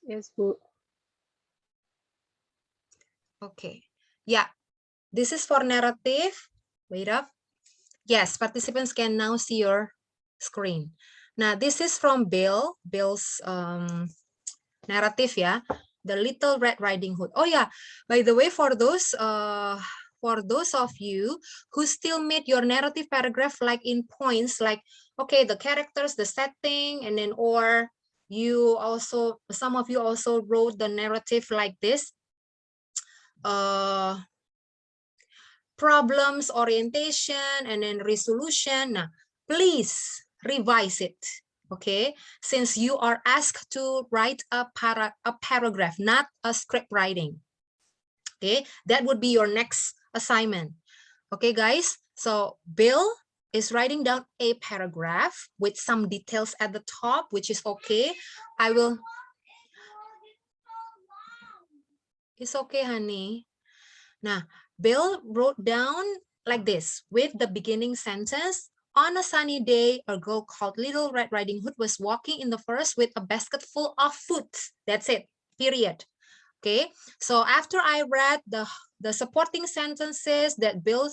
Yes, Bu. Okay. Yeah, this is for narrative. Wait up. Yes, participants can now see your screen. Now, this is from Bill's narrative, yeah. The Little Red Riding Hood. Oh yeah, by the way, for those of you who still made your narrative paragraph like in points, like okay, the characters, the setting, and then or you also, some of you also wrote the narrative like this. Problems, orientation, and then resolution. Now, please revise it. Okay, since you are asked to write a paragraph, not a script writing. Okay, that would be your next assignment. Okay, guys. So Bill is writing down a paragraph with some details at the top, which is okay. I will. It's okay, honey. Now, Bill wrote down like this with the beginning sentence. On a sunny day, a girl called Little Red Riding Hood was walking in the forest with a basket full of food. That's it, period. Okay, so after I read the supporting sentences that Bill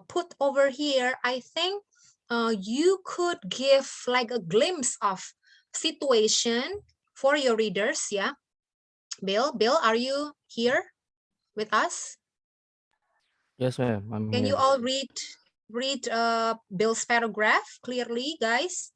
put over here, I think you could give like a glimpse of situation for your readers. Yeah, Bill, are you here with us? Yes, ma'am. I'm Can you here. all read Bill's paragraph clearly, guys?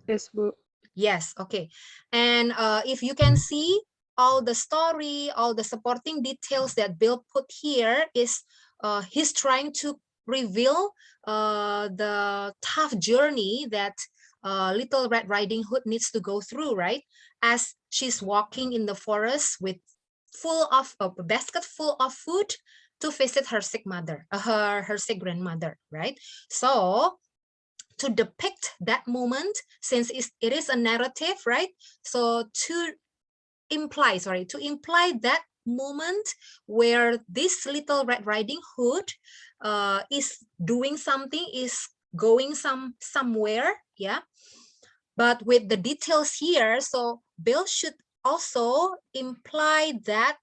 Yes, Bu. Yes, okay. And if you can see all the story, all the supporting details that Bill put here is he's trying to reveal the tough journey that Little Red Riding Hood needs to go through, right? As she's walking in the forest with full of a basket full of food to visit her sick mother, her sick grandmother, right? So to depict that moment, since it is a narrative, right? So to imply that moment where this Little Red Riding Hood is doing something, is going somewhere, yeah. But with the details here, so Bill should also imply that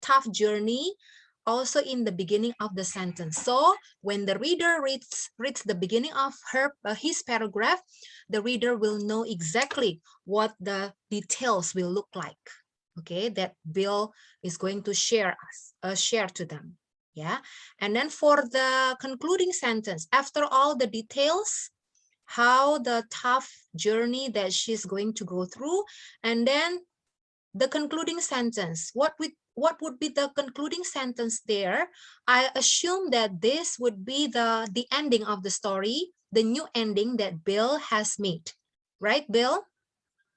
tough journey also in the beginning of the sentence. So when the reader reads the beginning of his paragraph, the reader will know exactly what the details will look like. Okay, that Bill is going to share to them. Yeah, and then for the concluding sentence, after all the details, how the tough journey that she's going to go through, and then the concluding sentence, what would be the concluding sentence there? I assume that this would be the ending of the story, the new ending that Bill has made, right, Bill?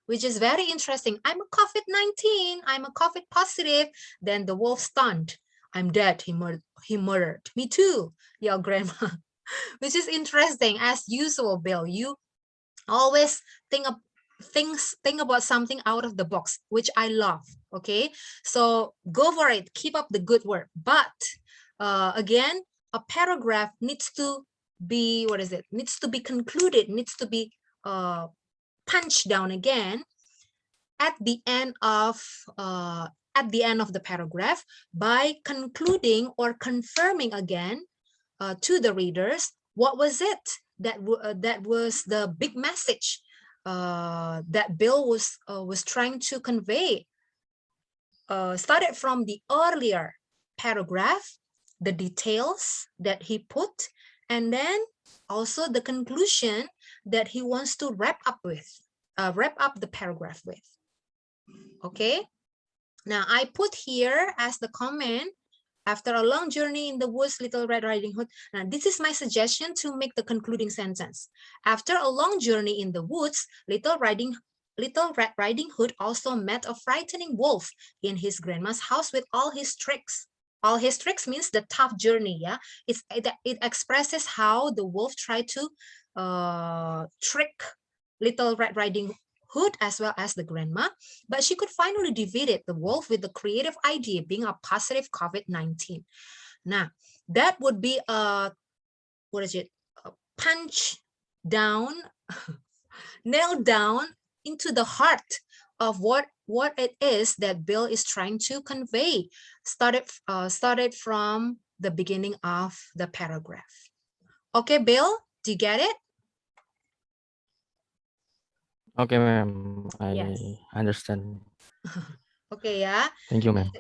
Which is very interesting. I'm a COVID-19, I'm a COVID positive. Then the wolf stunned. I'm dead, he murdered. Me too, your grandma. Which is interesting. As usual, Bill, you always think about something out of the box, which I love. Okay, so go for it, keep up the good work. But again, a paragraph needs to be, needs to be concluded, needs to be punched down again at the end of the paragraph by concluding or confirming again to the readers what was it that was the big message that Bill was trying to convey. Started from the earlier paragraph, the details that he put, and then also the conclusion that he wants to wrap up the paragraph with. Okay, now I put here as the comment, after a long journey in the woods, Little Red Riding Hood. Now, this is my suggestion to make the concluding sentence. After a long journey in the woods, Little Red Riding Hood also met a frightening wolf in his grandma's house with all his tricks. All his tricks means the tough journey, yeah? It expresses how the wolf tried to trick Little Red Riding Hood as well as the grandma, but she could finally defeat the wolf with the creative idea being a positive COVID-19. Now, that would be a punch down, nail down into the heart of what it is that Bill is trying to convey. Started from the beginning of the paragraph. Okay, Bill, do you get it? Okay, ma'am. Yes. I understand. Oke ya. Thank you, ma'am.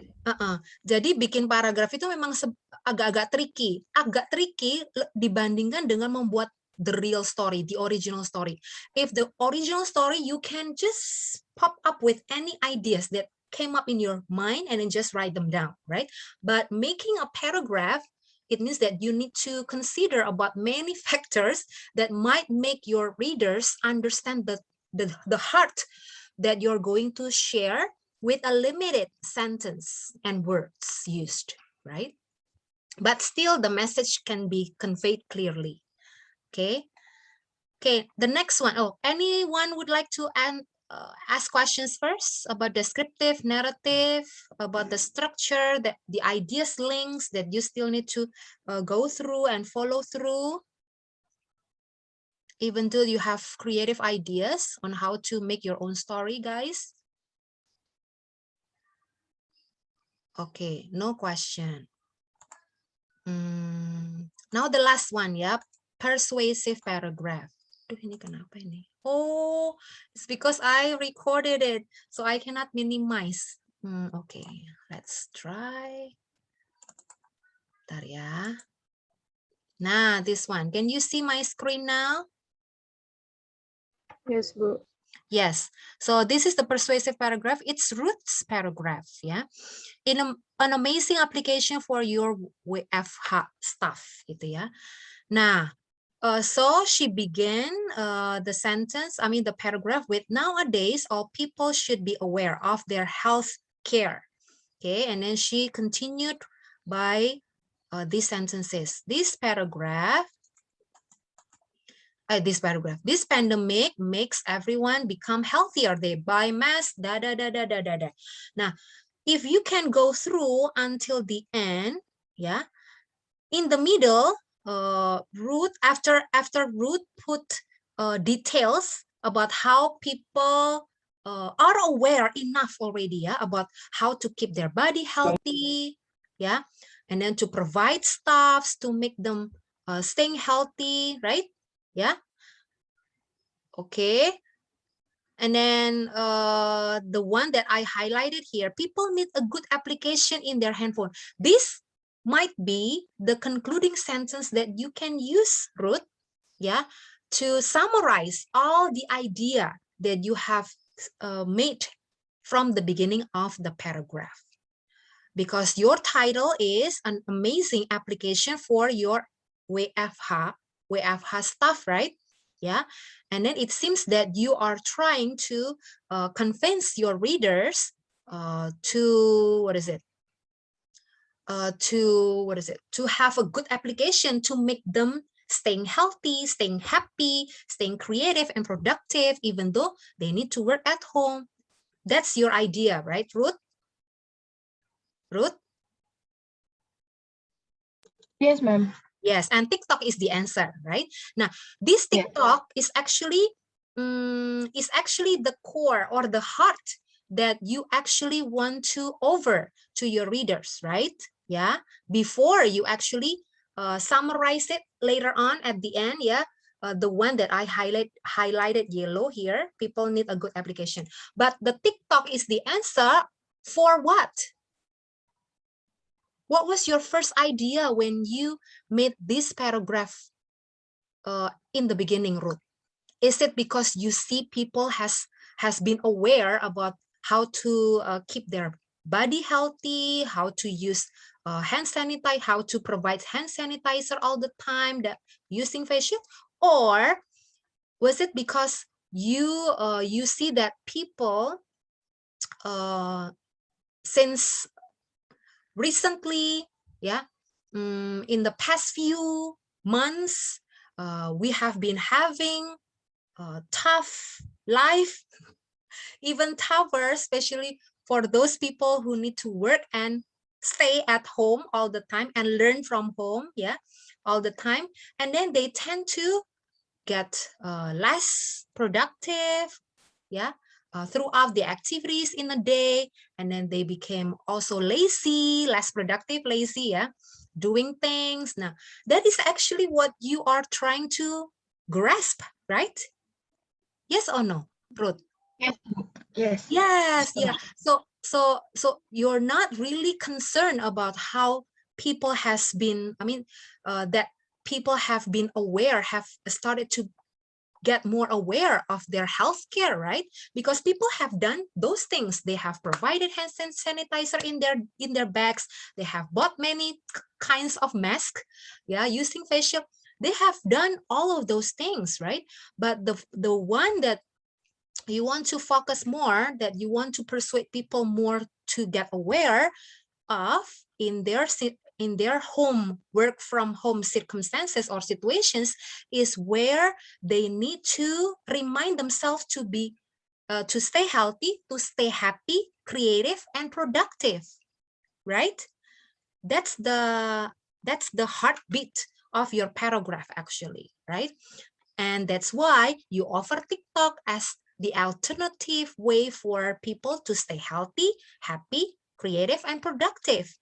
Jadi bikin paragraf itu memang agak-agak tricky. Agak tricky dibandingkan dengan membuat the real story, the original story. If the original story, you can just pop up with any ideas that came up in your mind and then just write them down, right? But making a paragraph, it means that you need to consider about many factors that might make your readers understand the heart that you're going to share with a limited sentence and words used, right? But still the message can be conveyed clearly. Okay. Okay, the next one. Oh, anyone would like to ask questions first about descriptive, narrative, about the structure, the ideas links that you still need to go through and follow through, even though you have creative ideas on how to make your own story, guys? Okay, no question. Now the last one, ya, persuasive paragraph. Duh, ini kenapa ini? Oh, it's because I recorded it, so I cannot minimize. Okay, let's try. Bentar ya. Nah, this one. Can you see my screen now? Yes, Bu. Yes. So this is the persuasive paragraph. It's Ruth's paragraph, yeah. An amazing application for your WFH stuff, gitu ya. Nah, so she began the sentence, the paragraph with, nowadays, all people should be aware of their health care. Okay, and then she continued by these sentences. This pandemic makes everyone become healthier. They buy masks, Now, if you can go through until the end, yeah, in the middle, Ruth, after Ruth put details about how people are aware enough already, yeah, about how to keep their body healthy, yeah, and then to provide stuffs to make them staying healthy, right? Yeah. Okay. And then the one that I highlighted here, people need a good application in their handphone. This might be the concluding sentence that you can use, Ruth, yeah, to summarize all the idea that you have made from the beginning of the paragraph. Because your title is an amazing application for your WFH stuff, right? Yeah, and then it seems that you are trying to convince your readers to have a good application to make them staying healthy, staying happy, staying creative and productive, even though they need to work at home. That's your idea, right, Ruth? Ruth? Yes, ma'am. Yes, and TikTok is the answer, right? Now, this TikTok is actually the core or the heart that you actually want to over to your readers, right? Yeah, before you actually summarize it later on at the end, yeah. The one that I highlighted yellow here, people need a good application. But the TikTok is the answer for what? What was your first idea when you made this paragraph in the beginning, Ruth? Is it because you see people has been aware about how to keep their body healthy, how to use hand sanitizer, how to provide hand sanitizer all the time, that using face shield? Or was it because you see that people since recently, yeah, in the past few months, we have been having a tough life, even tougher, especially for those people who need to work and stay at home all the time and learn from home, yeah, all the time. And then they tend to get less productive, yeah, throughout the activities in a day, and then they became also lazy, less productive, lazy, yeah, doing things. Now, that is actually what you are trying to grasp, right? Yes or no, Ruth? Yes. Yes. Yes, yeah. So you're not really concerned about how people has been, I mean, that people have been aware, have started to get more aware of their healthcare, right? Because people have done those things. They have provided hand sanitizer in their bags. They have bought many kinds of masks, yeah, using facial. They have done all of those things, right? But the one that you want to focus more, that you want to persuade people more to get aware of in their home, work from home circumstances or situations, is where they need to remind themselves to be to stay healthy, to stay happy, creative, and productive, right? That's the heartbeat of your paragraph, actually, right? And that's why you offer TikTok as the alternative way for people to stay healthy, happy, creative, and productive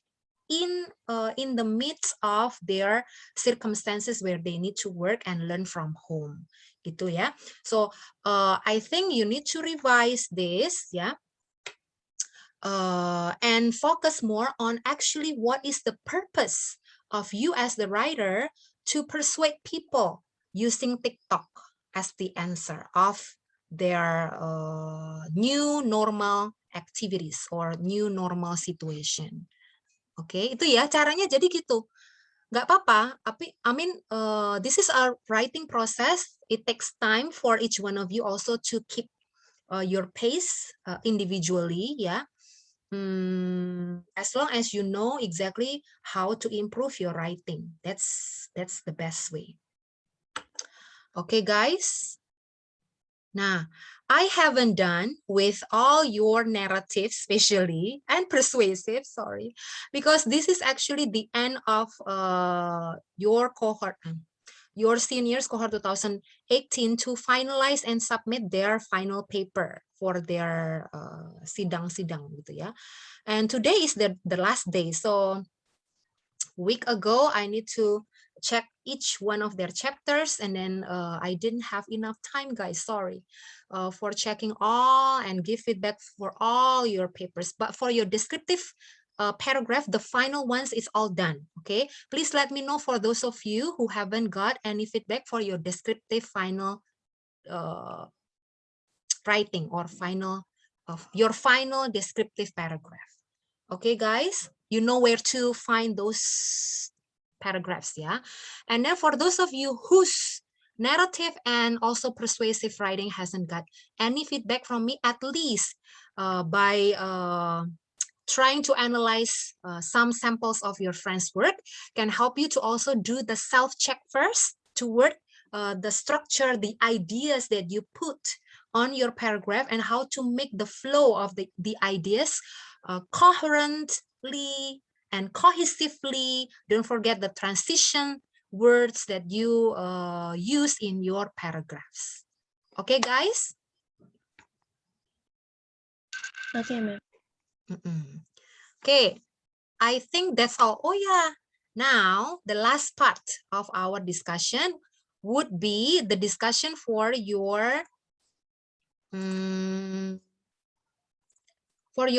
in the midst of their circumstances where they need to work and learn from home. Gitu ya. So I think you need to revise this, yeah, and focus more on actually what is the purpose of you as the writer to persuade people using TikTok as the answer of their new normal activities or new normal situation. Oke, itu ya caranya, jadi gitu. Nggak apa-apa, tapi this is our writing process. It takes time for each one of you also to keep your pace individually, ya. As long as you know exactly how to improve your writing, that's the best way. Okay, guys. Nah, I haven't done with all your narratives, especially, and persuasive, sorry, because this is actually the end of your cohort, your seniors cohort 2018 to finalize and submit their final paper for their sidang-sidang gitu ya. And today is the last day, so week ago I need to check each one of their chapters, and then I didn't have enough time, guys, sorry, for checking all and give feedback for all your papers. But for your descriptive paragraph, the final ones is all done. Okay, please let me know for those of you who haven't got any feedback for your descriptive final writing or final of your final descriptive paragraph. Okay, guys, you know where to find those paragraphs, yeah? And then for those of you whose narrative and also persuasive writing hasn't got any feedback from me, at least by trying to analyze some samples of your friend's work can help you to also do the self-check first toward the structure, the ideas that you put on your paragraph, and how to make the flow of the ideas coherently and cohesively. Don't forget the transition words that you use in your paragraphs. Okay, guys? Okay, ma'am. Okay, I think that's all. Oh yeah, now the last part of our discussion would be the discussion for your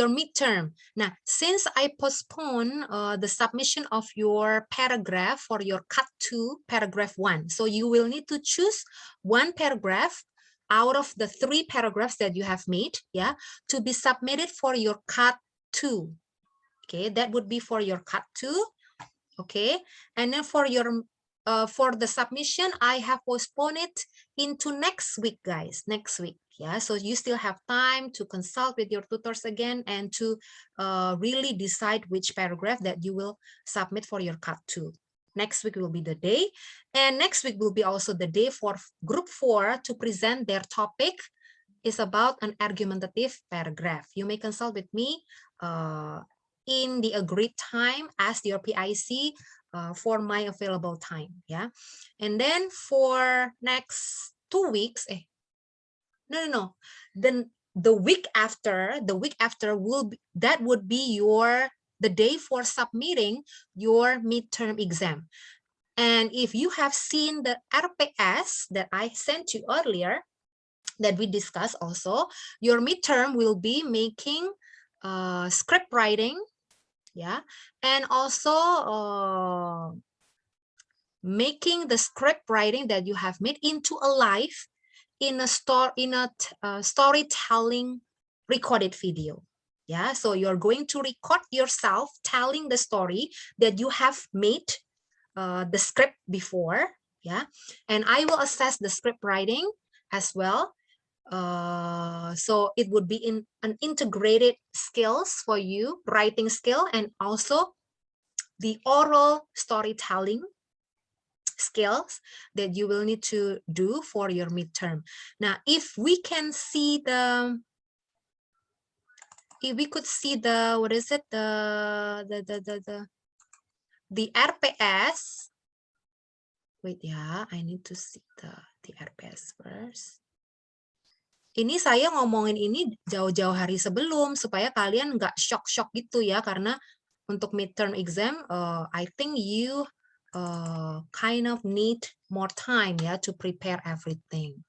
midterm. Now, since I postpone the submission of your paragraph for your cut 2, paragraph 1, so you will need to choose one paragraph out of the 3 paragraphs that you have made, yeah, to be submitted for your cut 2. Okay, that would be for your cut 2. Okay, and then for your for the submission, I have postponed it into next week, guys, next week. Yeah, so you still have time to consult with your tutors again and to really decide which paragraph that you will submit for your cut 2. Next week will be the day, and next week will be also the day for group 4 to present their topic is about an argumentative paragraph. You may consult with me in the agreed time, ask your PIC for my available time, yeah. And then for next 2 weeks, no. then the week after would be the day for submitting your midterm exam. And if you have seen the RPS that I sent you earlier, that we discussed also, your midterm will be making script writing, yeah, and also making the script writing that you have made into a live in a storytelling recorded video. Yeah, so you're going to record yourself telling the story that you have made the script before, yeah, and I will assess the script writing as well. So it would be in an integrated skills for you, writing skill, and also the oral storytelling skills that you will need to do for your midterm. Now, if we could see the, what is it, the RPS. Wait, yeah, I need to see the RPS first. Ini saya ngomongin ini jauh-jauh hari sebelum supaya kalian nggak shock-shock gitu ya, karena untuk midterm exam, I think you kind of need more time ya to prepare everything.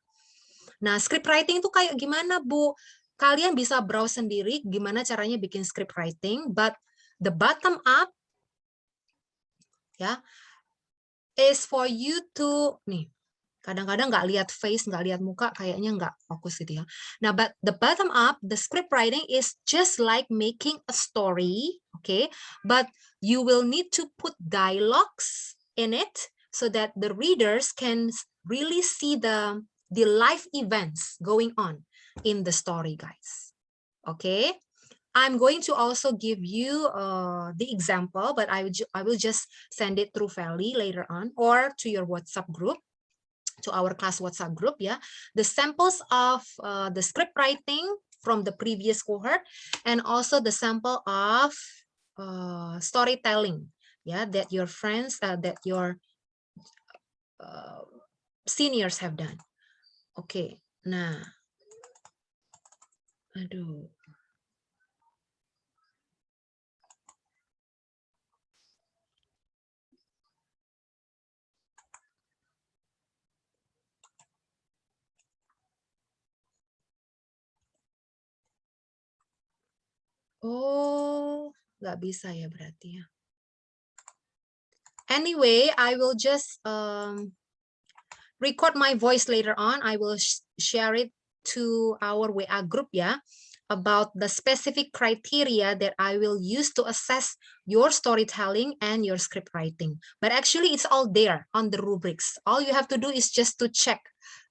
Nah, script writing itu kayak gimana, Bu? Kalian bisa browse sendiri gimana caranya bikin script writing, but the bottom up ya is for you to, nih, kadang-kadang nggak lihat face, nggak lihat muka, kayaknya nggak fokus gitu ya. Nah, but the bottom up, the script writing is just like making a story, okay? But you will need to put dialogues in it so that the readers can really see the live events going on in the story, guys. Okay? I'm going to also give you the example, but I will just send it through Valley later on or to your WhatsApp group, to our class WhatsApp group, yeah, the samples of the script writing from the previous cohort, and also the sample of storytelling, yeah, that your friends, that your seniors have done. Okay, nah, aduh. Oh, nggak bisa ya berarti ya. Anyway, I will just record my voice later on. I will share it to our WA group, yeah, about the specific criteria that I will use to assess your storytelling and your script writing. But actually, it's all there on the rubrics. All you have to do is just to check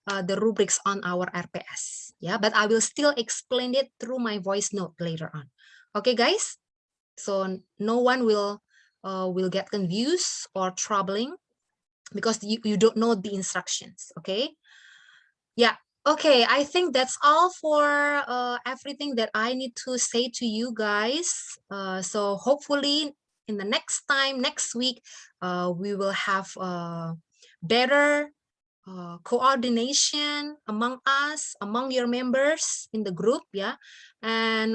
the rubrics on our RPS. Yeah, but I will still explain it through my voice note later on. Okay, guys? So no one will get confused or troubling because you don't know the instructions. Okay? Yeah. Okay, I think that's all for everything that I need to say to you guys. So hopefully in the next week, we will have better coordination among us, among your members in the group, yeah, and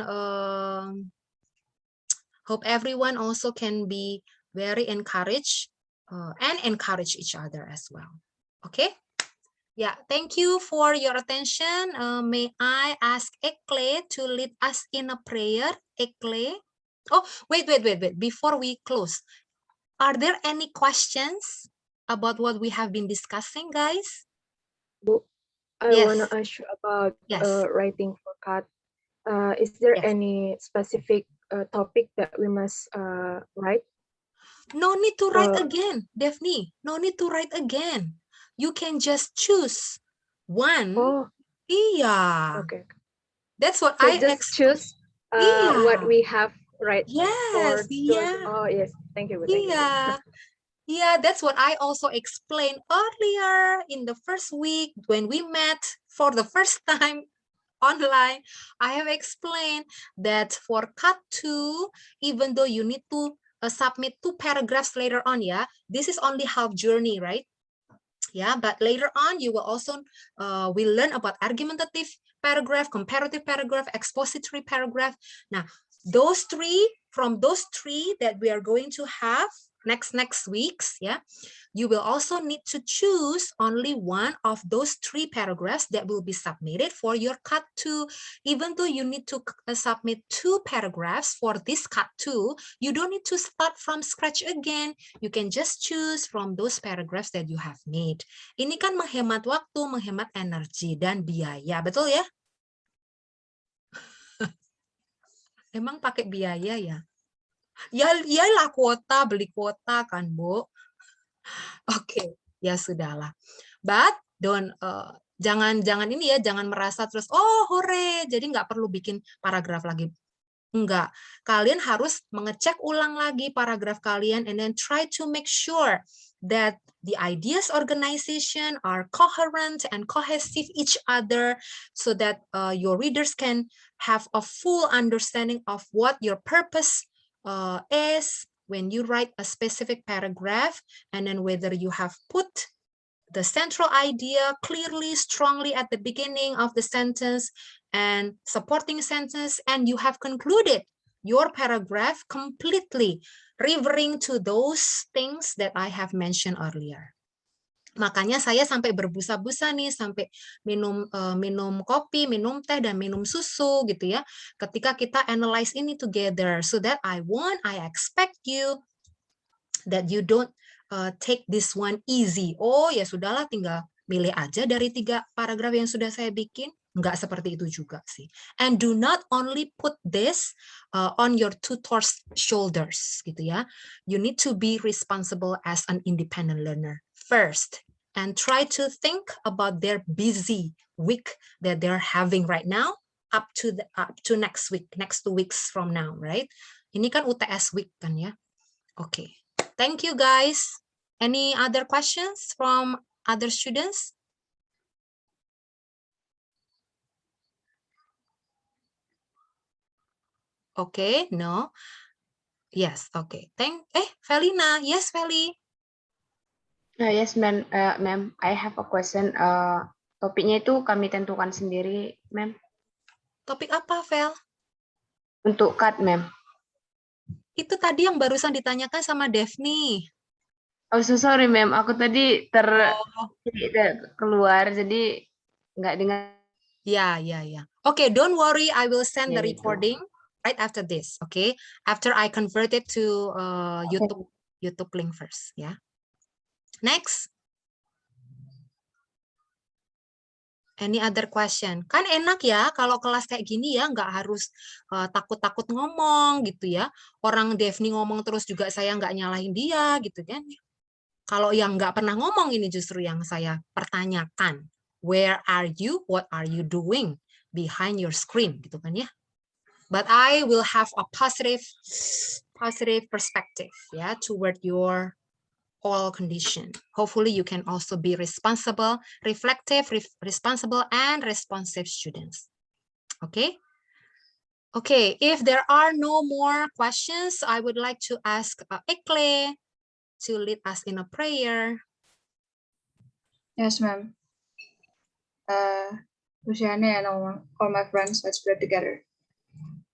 hope everyone also can be very encouraged and encourage each other as well. Okay. Yeah, thank you for your attention. May I ask Ekle to lead us in a prayer? Ekle? Oh, wait. Before we close, are there any questions about what we have been discussing, guys? Bu, I Yes. want to ask you about Yes. writing for CAT. Is there Yes. any specific topic that we must write? No need to write again, Daphne. No need to write again. You can just choose one. Oh, Yeah. okay. That's what So I just choose what we have right for Yes, those. yeah. Oh, yes. Thank you. Thank you. Yeah. Yeah, that's what I also explained earlier in the first week when we met for the first time online. I have explained that for cut 2, even though you need to submit 2 paragraphs later on, yeah, this is only half journey, right? Yeah, but later on you will also will learn about argumentative paragraph, comparative paragraph, expository paragraph. Nah, those three, from those three that we are going to have next weeks, yeah, you will also need to choose only one of those three paragraphs that will be submitted for your cut 2. Even though you need to submit 2 paragraphs for this cut 2, you don't need to start from scratch again. You can just choose from those paragraphs that you have made. Ini kan menghemat waktu, menghemat energi dan biaya, betul ya? Emang pakai biaya ya? Ya, iyalah kuota, beli kuota kan, Bu. Oke, ya sudahlah. But don't jangan ini ya, jangan merasa terus hore, jadi nggak perlu bikin paragraf lagi. Enggak, kalian harus mengecek ulang lagi paragraf kalian and then try to make sure that the ideas organization are coherent and cohesive each other so that your readers can have a full understanding of what your purpose is when you write a specific paragraph, and then whether you have put the central idea clearly, strongly at the beginning of the sentence and supporting sentence, and you have concluded your paragraph completely referring to those things that I have mentioned earlier. Makanya saya sampai berbusa-busa nih, sampai minum kopi, minum teh, dan minum susu gitu ya. Ketika kita analyze ini together, so that I expect you that you don't take this one easy. Oh ya sudahlah, tinggal milih aja dari 3 paragraf yang sudah saya bikin. Enggak seperti itu juga sih. And do not only put this on your tutor's shoulders gitu ya. You need to be responsible as an independent learner first. And try to think about their busy week that they're having right now up to next week, next 2 weeks from now, right? Ini kan UTS week kan ya. Okay. Thank you guys. Any other questions from other students? Okay, no. Yes, okay. Felina. Yes, Feli. Yes, ma'am. Ma'am, I have a question. Topiknya itu kami tentukan sendiri, ma'am. Topik apa, Fel? Untuk cut, ma'am. Itu tadi yang barusan ditanyakan sama Devni. Oh, so sorry, ma'am. Aku tadi keluar, jadi nggak dengar. Ya. Okay, don't worry. I will send the Ya, recording right after this. Okay, after I convert it to YouTube link first. Ya. Next. Any other question? Kan enak ya kalau kelas kayak gini ya, nggak harus takut-takut ngomong gitu ya. Orang Devni ngomong terus juga saya nggak nyalahin dia gitu kan. Kalau yang nggak pernah ngomong ini justru yang saya pertanyakan. Where are you? What are you doing behind your screen gitu kan ya. But I will have a positive perspective ya toward your all condition. Hopefully you can also be responsible, reflective, responsible, and responsive students. Okay? Okay, if there are no more questions, I would like to ask Ekle to lead us in a prayer. Yes, ma'am. Luciane and all my friends, let's pray together.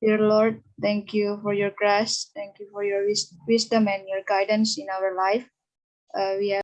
Dear Lord, thank you for your grace. Thank you for your wisdom and your guidance in our life. We have